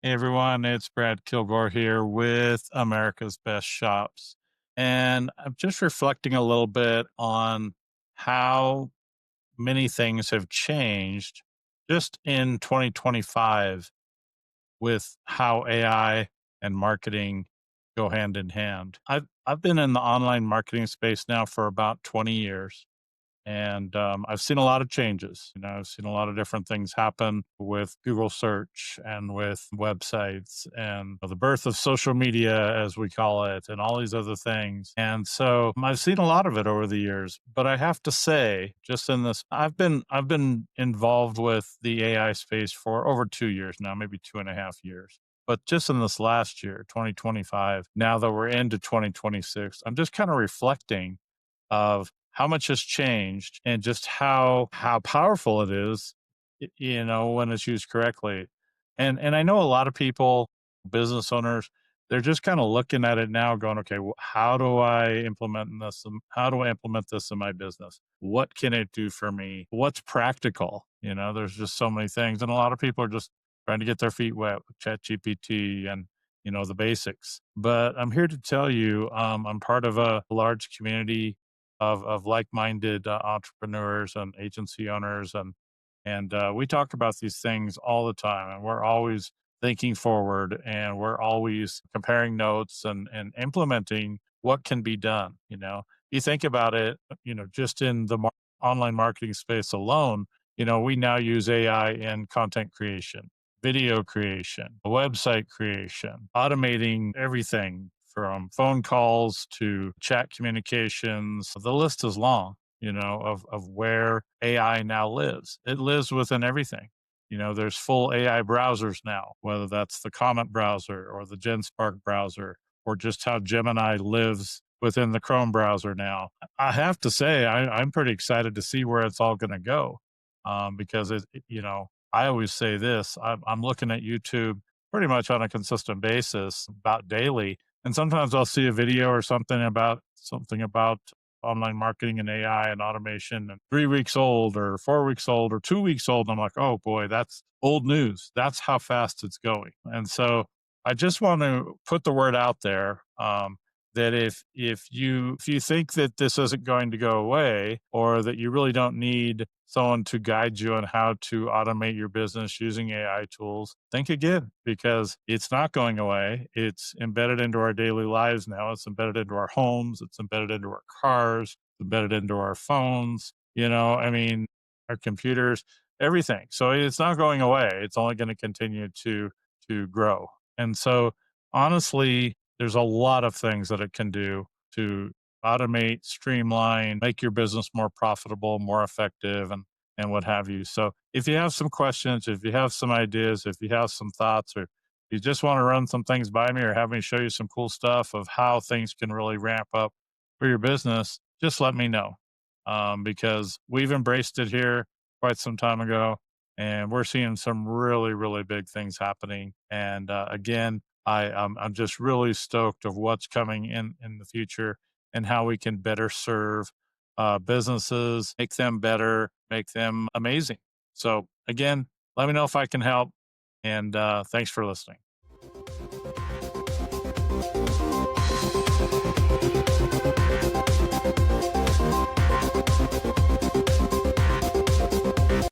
Hey everyone, it's Brad Killgore here with America's Best Shops. And I'm just reflecting a little bit on how many things have changed just in 2025 with how AI and marketing go hand in hand. I've been in the online marketing space now for about 20 years. And I've seen a lot of changes. I've seen a lot of different things happen with Google search and with websites and the birth of social media, as we call it, and all these other things. And so I've seen a lot of it over the years. But I have to say, just in this, I've been involved with the AI space for over 2 years now, maybe 2.5 years. But just in this last year, 2025, now that we're into 2026, I'm just kind of reflecting of how much has changed and just how powerful it is, when it's used correctly. And I know a lot of people, business owners, they're just kind of looking at it now, going, okay, how do I implement this? How do I implement this in my business? What can it do for me? What's practical? There's just so many things, and a lot of people are just trying to get their feet wet with ChatGPT and the basics. But I'm here to tell you, I'm part of a large community of like-minded entrepreneurs and agency owners, and we talk about these things all the time, and we're always thinking forward, and we're always comparing notes and implementing what can be done. You think about it, just in the online marketing space alone, we now use AI in content creation, video creation, website creation, automating everything from phone calls to chat communications. The list is long, of where AI now lives. It lives within everything. There's full AI browsers now, whether that's the Comet browser or the GenSpark browser, or just how Gemini lives within the Chrome browser now. I have to say, I'm pretty excited to see where it's all going to go, because I always say this: I'm looking at YouTube pretty much on a consistent basis, about daily, and sometimes I'll see a video or something about online marketing and AI and automation, and 3 weeks old or 4 weeks old or 2 weeks old. And I'm like, oh boy, that's old news. That's how fast it's going. And so I just want to put the word out there, that if you think that this isn't going to go away, or that you really don't need someone to guide you on how to automate your business using AI tools, think again, because it's not going away. It's embedded into our daily lives now. It's embedded into our homes. It's embedded into our cars. It's embedded into our phones. I mean, our computers, everything. So it's not going away. It's only going to continue to grow. And so, honestly, there's a lot of things that it can do to automate, streamline, make your business more profitable, more effective, and what have you. So if you have some questions, if you have some ideas, if you have some thoughts, or you just want to run some things by me or have me show you some cool stuff of how things can really ramp up for your business, just let me know. Because we've embraced it here quite some time ago, and we're seeing some really, really big things happening. And again, I'm just really stoked of what's coming in the future, and how we can better serve businesses, make them better, make them amazing. So again, let me know if I can help, and thanks for listening.